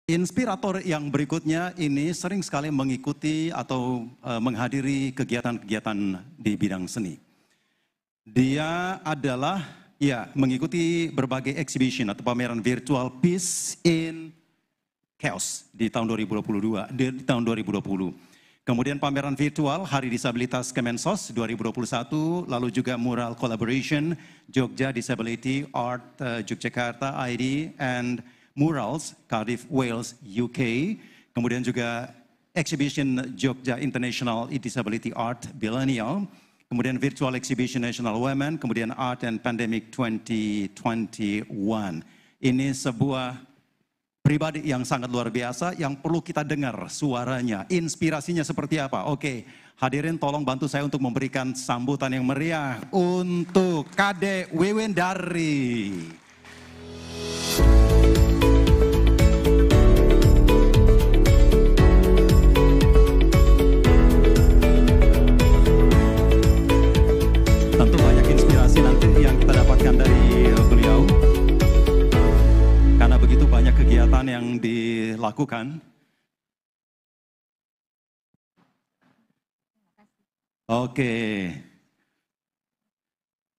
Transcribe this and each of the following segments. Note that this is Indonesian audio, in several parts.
Inspirator yang berikutnya ini sering sekali mengikuti atau menghadiri kegiatan-kegiatan di bidang seni. Dia adalah mengikuti berbagai exhibition atau pameran virtual Peace in Chaos di tahun 2022, di tahun 2020. Kemudian pameran virtual Hari Disabilitas Kemensos 2021, lalu juga mural collaboration Jogja Disability Art Yogyakarta ID and Murals Cardiff Wales UK, kemudian juga exhibition Jogja International Disability Art Biennial, kemudian virtual exhibition National Women, kemudian Art and Pandemic 2021. Ini sebuah pribadi yang sangat luar biasa yang perlu kita dengar suaranya, inspirasinya seperti apa. Oke, hadirin tolong bantu saya untuk memberikan sambutan yang meriah untuk Kadek Wiwindari. Tentu banyak inspirasi nanti yang kita dapatkan dari beliau. Karena begitu banyak kegiatan yang dilakukan. Oke.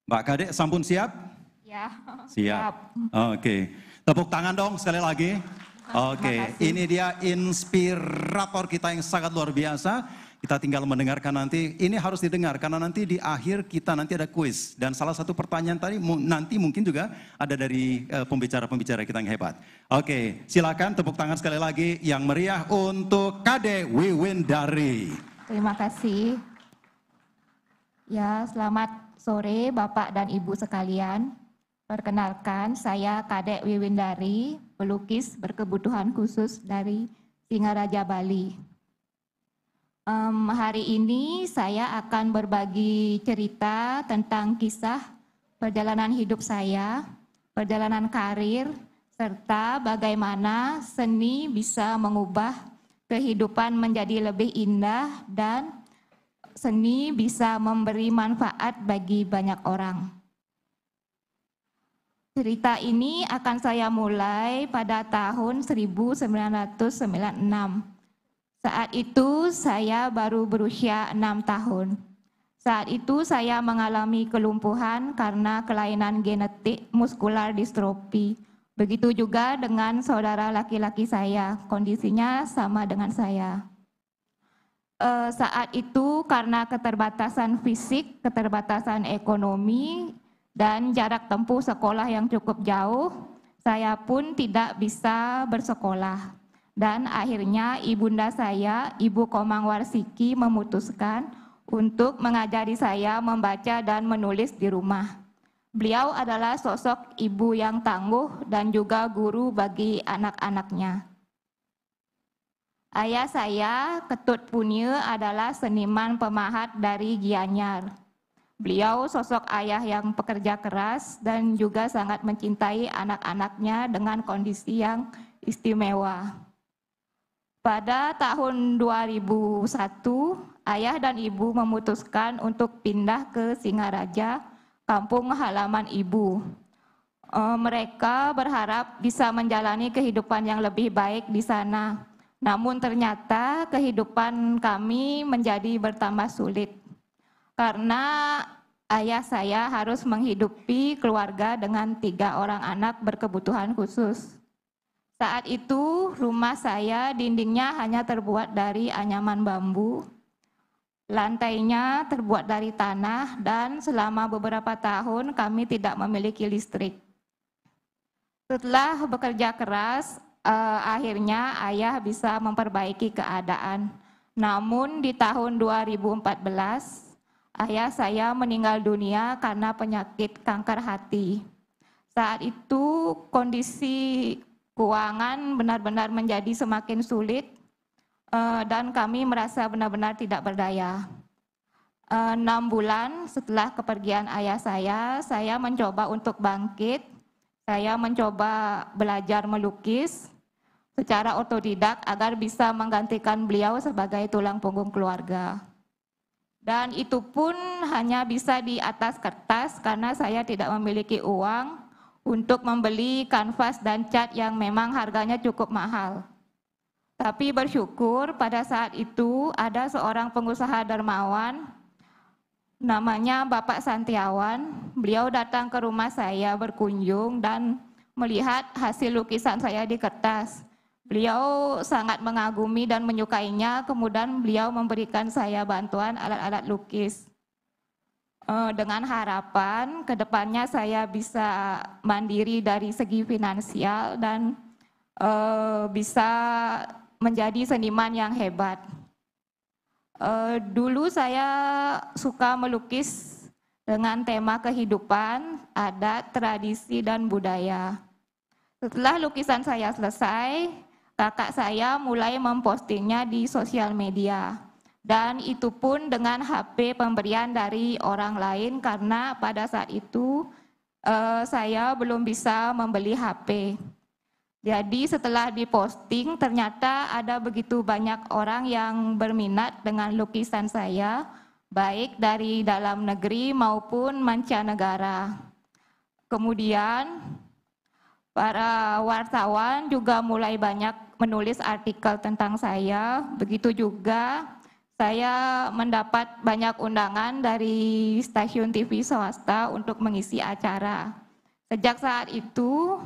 Mbak Kadek, sampun siap? Ya. Siap. Oke. Tepuk tangan dong sekali lagi. Oke, ini dia inspirator kita yang sangat luar biasa. Kita tinggal mendengarkan nanti, ini harus didengar karena nanti di akhir kita nanti ada kuis. Dan salah satu pertanyaan tadi nanti mungkin juga ada dari pembicara-pembicara kita yang hebat. Oke, silakan tepuk tangan sekali lagi yang meriah untuk Kadek Wiwindari. Terima kasih. Ya, selamat sore Bapak dan Ibu sekalian. Perkenalkan, saya Kadek Wiwindari, pelukis berkebutuhan khusus dari Singaraja, Bali. Hari ini saya akan berbagi cerita tentang kisah perjalanan hidup saya, perjalanan karir, serta bagaimana seni bisa mengubah kehidupan menjadi lebih indah dan seni bisa memberi manfaat bagi banyak orang. Cerita ini akan saya mulai pada tahun 1996. Saat itu saya baru berusia 6 tahun. Saat itu saya mengalami kelumpuhan karena kelainan genetik muskular distrofi. Begitu juga dengan saudara laki-laki saya, kondisinya sama dengan saya. Saat itu karena keterbatasan fisik, keterbatasan ekonomi, dan jarak tempuh sekolah yang cukup jauh, saya pun tidak bisa bersekolah. Dan akhirnya ibunda saya, Ibu Komang Warsiki, memutuskan untuk mengajari saya membaca dan menulis di rumah. Beliau adalah sosok ibu yang tangguh dan juga guru bagi anak-anaknya. Ayah saya, Ketut Punya, adalah seniman pemahat dari Gianyar. Beliau sosok ayah yang pekerja keras dan juga sangat mencintai anak-anaknya dengan kondisi yang istimewa. Pada tahun 2001, ayah dan ibu memutuskan untuk pindah ke Singaraja, kampung halaman ibu. Mereka berharap bisa menjalani kehidupan yang lebih baik di sana. Namun ternyata kehidupan kami menjadi bertambah sulit. Karena ayah saya harus menghidupi keluarga dengan 3 orang anak berkebutuhan khusus. Saat itu rumah saya dindingnya hanya terbuat dari anyaman bambu, lantainya terbuat dari tanah, dan selama beberapa tahun kami tidak memiliki listrik. Setelah bekerja keras, akhirnya ayah bisa memperbaiki keadaan. Namun di tahun 2014, ayah saya meninggal dunia karena penyakit kanker hati. Saat itu kondisi keuangan benar-benar menjadi semakin sulit dan kami merasa benar-benar tidak berdaya. 6 bulan setelah kepergian ayah saya mencoba untuk bangkit. Saya mencoba belajar melukis secara otodidak agar bisa menggantikan beliau sebagai tulang punggung keluarga. Dan itu pun hanya bisa di atas kertas karena saya tidak memiliki uang untuk membeli kanvas dan cat yang memang harganya cukup mahal. Tapi bersyukur pada saat itu ada seorang pengusaha dermawan, namanya Bapak Santiawan. Beliau datang ke rumah saya berkunjung dan melihat hasil lukisan saya di kertas. Beliau sangat mengagumi dan menyukainya, kemudian beliau memberikan saya bantuan alat-alat lukis. Dengan harapan kedepannya saya bisa mandiri dari segi finansial dan bisa menjadi seniman yang hebat. Dulu saya suka melukis dengan tema kehidupan, adat, tradisi, dan budaya. Setelah lukisan saya selesai, kakak saya mulai mempostingnya di sosial media. Dan itu pun dengan HP pemberian dari orang lain karena pada saat itu saya belum bisa membeli HP. Jadi setelah diposting ternyata ada begitu banyak orang yang berminat dengan lukisan saya, baik dari dalam negeri maupun mancanegara. Kemudian para wartawan juga mulai banyak menulis artikel tentang saya, begitu juga saya mendapat banyak undangan dari stasiun TV swasta untuk mengisi acara. Sejak saat itu,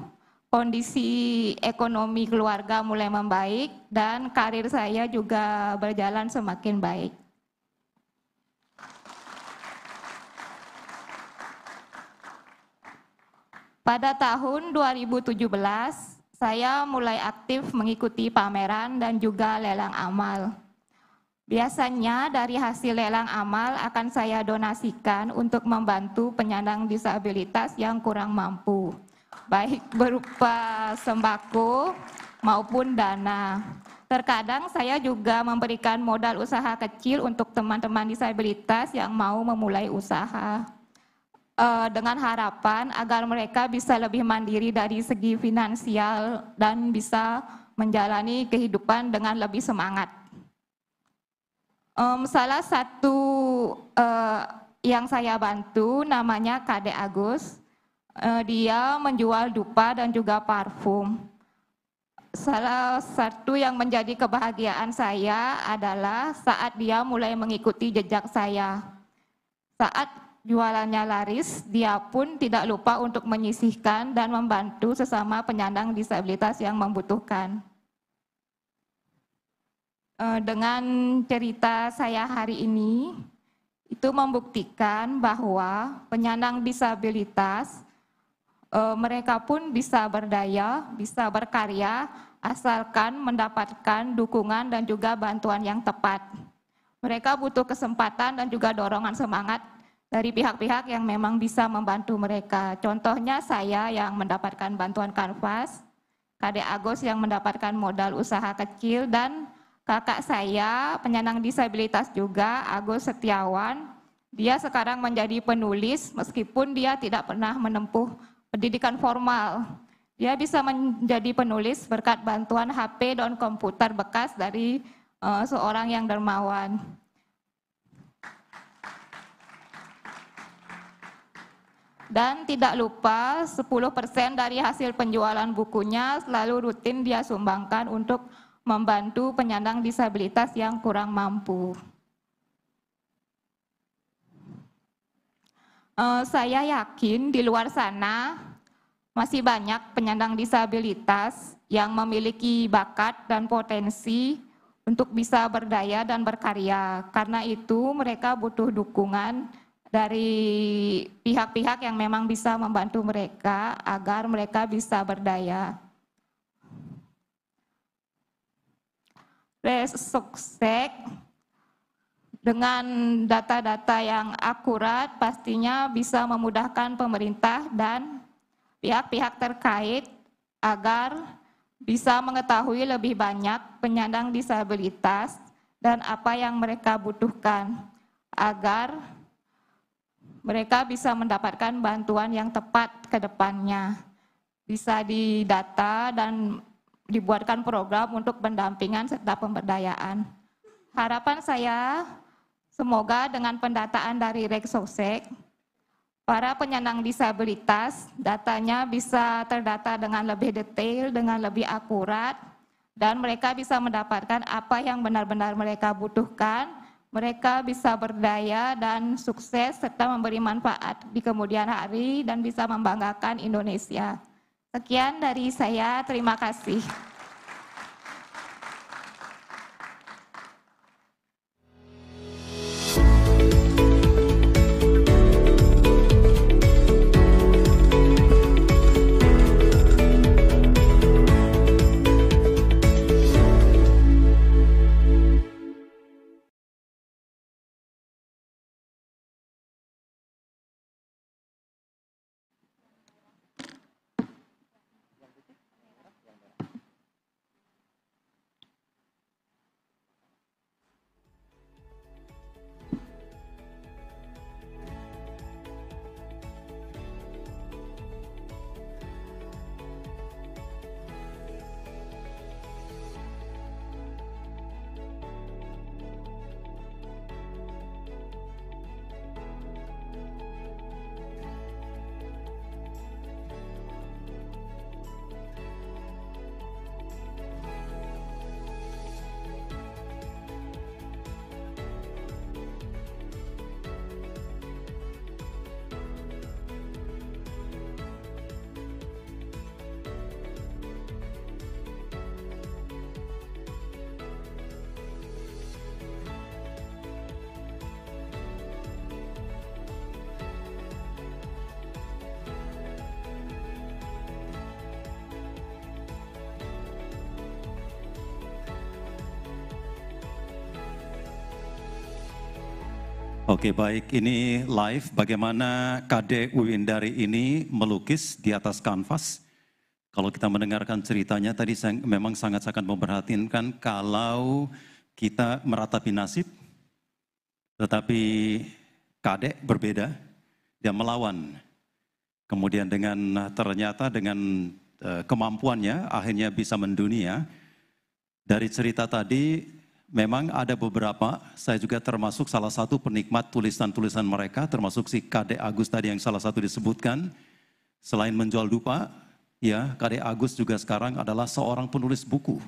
kondisi ekonomi keluarga mulai membaik dan karir saya juga berjalan semakin baik. Pada tahun 2017, saya mulai aktif mengikuti pameran dan juga lelang amal. Biasanya dari hasil lelang amal akan saya donasikan untuk membantu penyandang disabilitas yang kurang mampu, baik berupa sembako maupun dana. Terkadang saya juga memberikan modal usaha kecil untuk teman-teman disabilitas yang mau memulai usaha. Dengan harapan agar mereka bisa lebih mandiri dari segi finansial dan bisa menjalani kehidupan dengan lebih semangat. Salah satu yang saya bantu namanya Kade Agus. Dia menjual dupa dan juga parfum. Salah satu yang menjadi kebahagiaan saya adalah saat dia mulai mengikuti jejak saya. Saat jualannya laris, dia pun tidak lupa untuk menyisihkan dan membantu sesama penyandang disabilitas yang membutuhkan. Dengan cerita saya hari ini, itu membuktikan bahwa penyandang disabilitas, mereka pun bisa berdaya, bisa berkarya, asalkan mendapatkan dukungan dan juga bantuan yang tepat. Mereka butuh kesempatan dan juga dorongan semangat dari pihak-pihak yang memang bisa membantu mereka. Contohnya saya yang mendapatkan bantuan kanvas, Kade Agus yang mendapatkan modal usaha kecil, dan kakak saya penyandang disabilitas juga, Agus Setiawan. Dia sekarang menjadi penulis meskipun dia tidak pernah menempuh pendidikan formal. Dia bisa menjadi penulis berkat bantuan HP dan komputer bekas dari seorang yang dermawan. Dan tidak lupa 10% dari hasil penjualan bukunya selalu rutin dia sumbangkan untuk membantu penyandang disabilitas yang kurang mampu. Saya yakin di luar sana masih banyak penyandang disabilitas yang memiliki bakat dan potensi untuk bisa berdaya dan berkarya. Karena itu mereka butuh dukungan dari pihak-pihak yang memang bisa membantu mereka agar mereka bisa berdaya. Resoksek dengan data-data yang akurat pastinya bisa memudahkan pemerintah dan pihak-pihak terkait agar bisa mengetahui lebih banyak penyandang disabilitas dan apa yang mereka butuhkan agar mereka bisa mendapatkan bantuan yang tepat ke depannya. Bisa didata dan dibuatkan program untuk pendampingan serta pemberdayaan. Harapan saya, semoga dengan pendataan dari Reksosek, para penyandang disabilitas, datanya bisa terdata dengan lebih detail, dengan lebih akurat, dan mereka bisa mendapatkan apa yang benar-benar mereka butuhkan. Mereka bisa berdaya dan sukses serta memberi manfaat di kemudian hari dan bisa membanggakan Indonesia. Sekian dari saya, terima kasih. Oke, baik, ini live bagaimana Kade Wiwindari ini melukis di atas kanvas. Kalau kita mendengarkan ceritanya tadi saya memang sangat-sangat memperhatikan kalau kita meratapi nasib, tetapi Kade berbeda, dia melawan. Kemudian ternyata dengan kemampuannya akhirnya bisa mendunia. Dari cerita tadi memang ada beberapa, saya juga termasuk salah satu penikmat tulisan-tulisan mereka, termasuk si Kade Agus tadi yang salah satu disebutkan. Selain menjual dupa, ya Kade Agus juga sekarang adalah seorang penulis buku.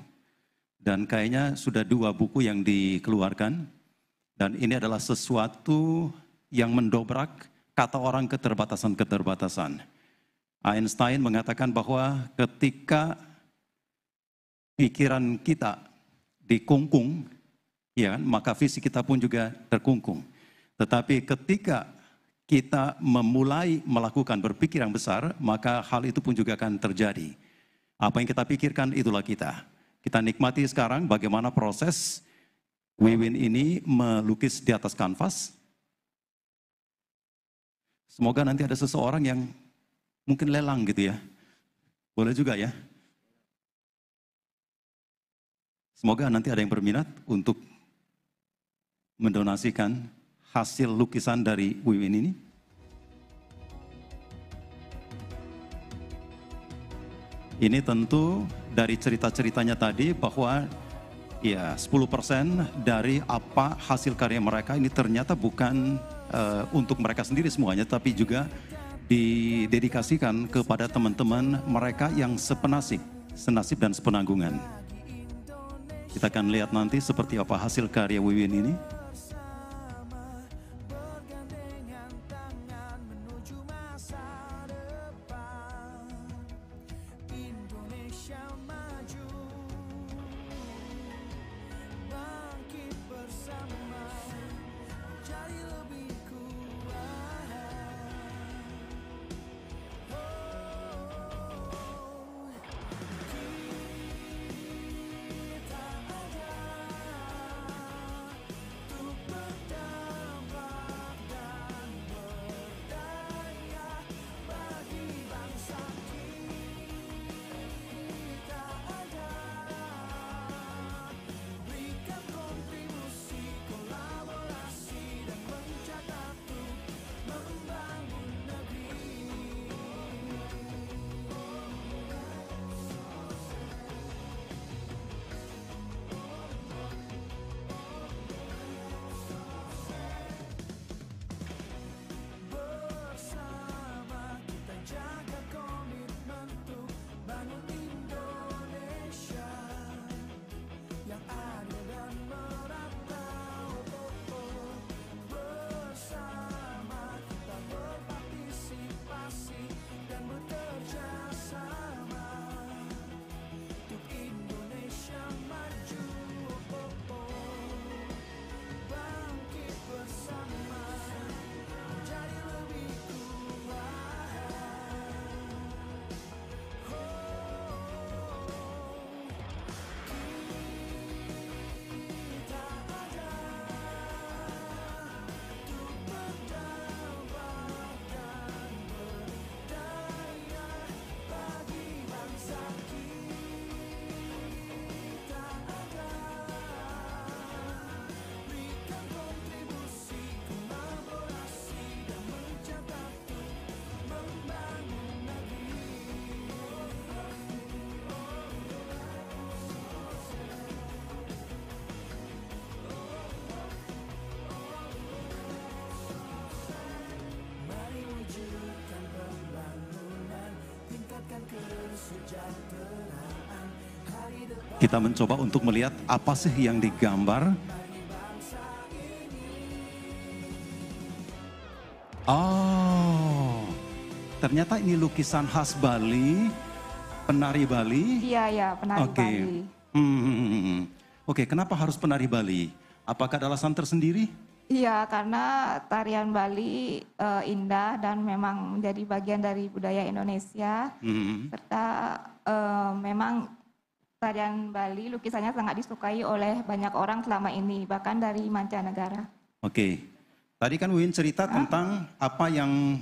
Dan kayaknya sudah 2 buku yang dikeluarkan. Dan ini adalah sesuatu yang mendobrak kata orang keterbatasan-keterbatasan. Einstein mengatakan bahwa ketika pikiran kita dikungkung, ya, maka fisik kita pun juga terkungkung. Tetapi ketika kita memulai melakukan berpikir yang besar, maka hal itu pun juga akan terjadi. Apa yang kita pikirkan, itulah kita. Kita nikmati sekarang bagaimana proses Wiwin ini melukis di atas kanvas. Semoga nanti ada seseorang yang mungkin lelang gitu ya. Boleh juga ya. Semoga nanti ada yang berminat untuk mendonasikan hasil lukisan dari Wiwin ini. Ini tentu dari cerita-ceritanya tadi bahwa ya 10% dari apa hasil karya mereka ini ternyata bukan untuk mereka sendiri semuanya, tapi juga didedikasikan kepada teman-teman mereka yang senasib dan sepenanggungan. Kita akan lihat nanti seperti apa hasil karya Wiwin ini. Kita mencoba untuk melihat apa sih yang digambar. Oh, ternyata ini lukisan khas Bali, penari Bali. Iya, ya, penari Oke. Bali. Oke, kenapa harus penari Bali? Apakah ada alasan tersendiri? Iya, karena tarian Bali indah dan memang menjadi bagian dari budaya Indonesia. Serta memang tarian Bali lukisannya sangat disukai oleh banyak orang selama ini, bahkan dari mancanegara. Oke. Tadi kan Win cerita tentang apa yang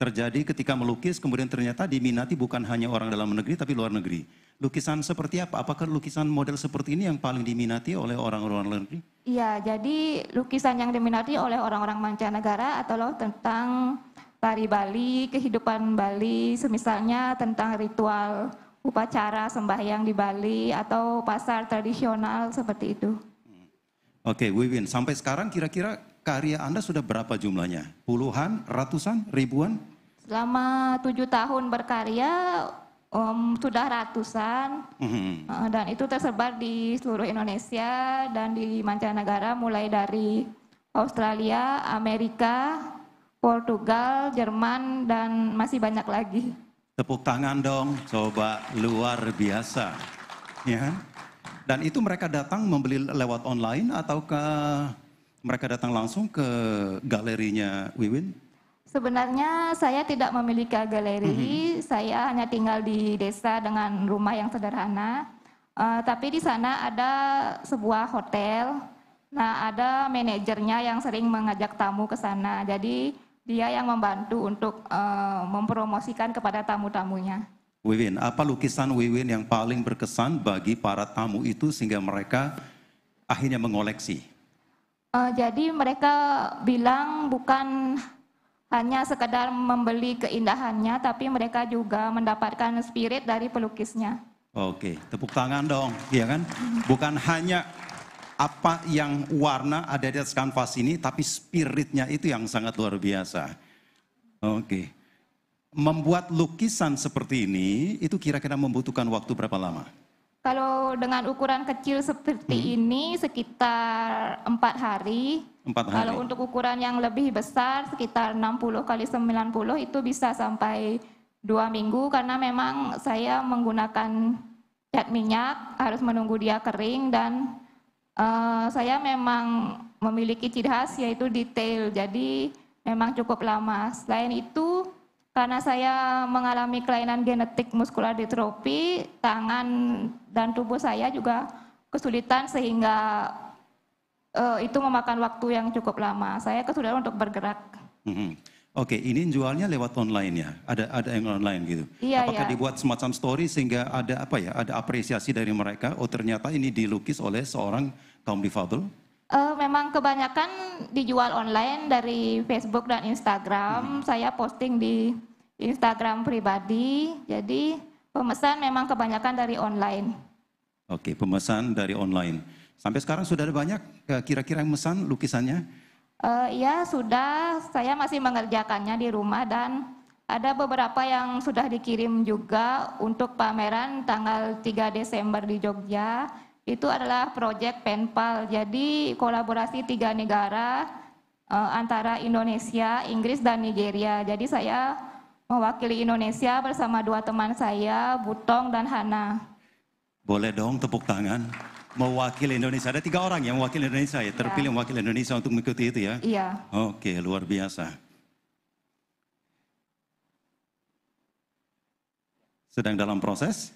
terjadi ketika melukis, kemudian ternyata diminati bukan hanya orang dalam negeri tapi luar negeri. Lukisan seperti apa? Apakah lukisan model seperti ini yang paling diminati oleh orang-orang luar negeri? Iya, jadi lukisan yang diminati oleh orang-orang mancanegara adalah tentang tari Bali, kehidupan Bali, semisalnya tentang ritual upacara sembahyang di Bali atau pasar tradisional seperti itu. Oke, Wiwin, sampai sekarang kira-kira karya Anda sudah berapa jumlahnya? Puluhan, ratusan, ribuan? Selama 7 tahun berkarya sudah ratusan, dan itu tersebar di seluruh Indonesia dan di mancanegara mulai dari Australia, Amerika, Portugal, Jerman, dan masih banyak lagi. Tepuk tangan dong, coba, luar biasa. Ya. Dan itu mereka datang membeli lewat online ataukah mereka datang langsung ke galerinya Wiwin? Sebenarnya saya tidak memiliki galeri, saya hanya tinggal di desa dengan rumah yang sederhana. Tapi di sana ada sebuah hotel, nah ada manajernya yang sering mengajak tamu ke sana. Jadi dia yang membantu untuk mempromosikan kepada tamu-tamunya. Wiwin, apa lukisan Wiwin yang paling berkesan bagi para tamu itu sehingga mereka akhirnya mengoleksi? Jadi mereka bilang bukan hanya sekedar membeli keindahannya, tapi mereka juga mendapatkan spirit dari pelukisnya. Oke, tepuk tangan dong, ya kan? Bukan hanya apa yang warna ada di atas kanvas ini, tapi spiritnya itu yang sangat luar biasa. Oke, membuat lukisan seperti ini, itu kira-kira membutuhkan waktu berapa lama? Kalau dengan ukuran kecil seperti ini sekitar 4 hari. 4 hari. Kalau untuk ukuran yang lebih besar sekitar 60 kali 90 itu bisa sampai 2 minggu karena memang saya menggunakan cat minyak, harus menunggu dia kering dan saya memang memiliki ciri khas yaitu detail, jadi memang cukup lama. Selain itu, karena saya mengalami kelainan genetik muskular ditrofi, tangan dan tubuh saya juga kesulitan sehingga itu memakan waktu yang cukup lama. Saya kesulitan untuk bergerak. Oke, ini jualnya lewat online ya? Ada yang online gitu? Iya, apakah iya. dibuat semacam story sehingga ada apa ya? Ada apresiasi dari mereka? Oh ternyata ini dilukis oleh seorang kaum difabel? Memang kebanyakan dijual online dari Facebook dan Instagram. Saya posting di Instagram pribadi. Jadi pemesan memang kebanyakan dari online. Oke, pemesan dari online. Sampai sekarang sudah ada banyak kira-kira yang memesan lukisannya? Ya sudah, saya masih mengerjakannya di rumah dan ada beberapa yang sudah dikirim juga untuk pameran tanggal 3 Desember di Jogja. Itu adalah proyek Penpal, jadi kolaborasi 3 negara antara Indonesia, Inggris, dan Nigeria. Jadi saya mewakili Indonesia bersama 2 teman saya, Butong dan Hana. Boleh dong tepuk tangan. Mewakili Indonesia, ada 3 orang yang mewakili Indonesia ya, terpilih mewakili Indonesia untuk mengikuti itu ya? Iya. Oke, luar biasa. Sedang dalam proses?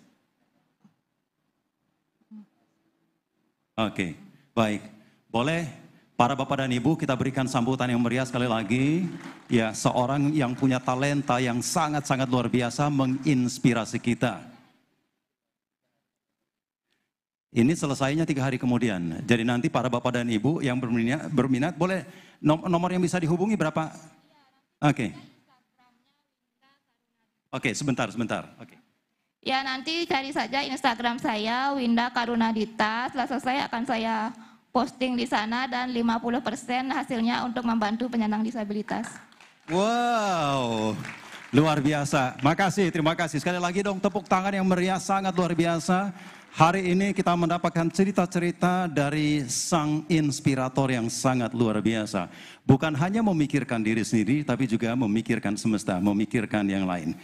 Oke, baik. Boleh para Bapak dan Ibu kita berikan sambutan yang meriah sekali lagi. Ya, seorang yang punya talenta yang sangat-sangat luar biasa menginspirasi kita. Ini selesainya 3 hari kemudian. Jadi nanti para Bapak dan Ibu yang berminat boleh nomor yang bisa dihubungi berapa? Oke. Oke, sebentar. Oke. Ya nanti cari saja Instagram saya, Winda Karunadita. Setelah selesai akan saya posting di sana dan 50% hasilnya untuk membantu penyandang disabilitas. Wow, luar biasa. Makasih, terima kasih. Sekali lagi dong tepuk tangan yang meriah, sangat luar biasa. Hari ini kita mendapatkan cerita-cerita dari sang inspirator yang sangat luar biasa. Bukan hanya memikirkan diri sendiri, tapi juga memikirkan semesta, memikirkan yang lain.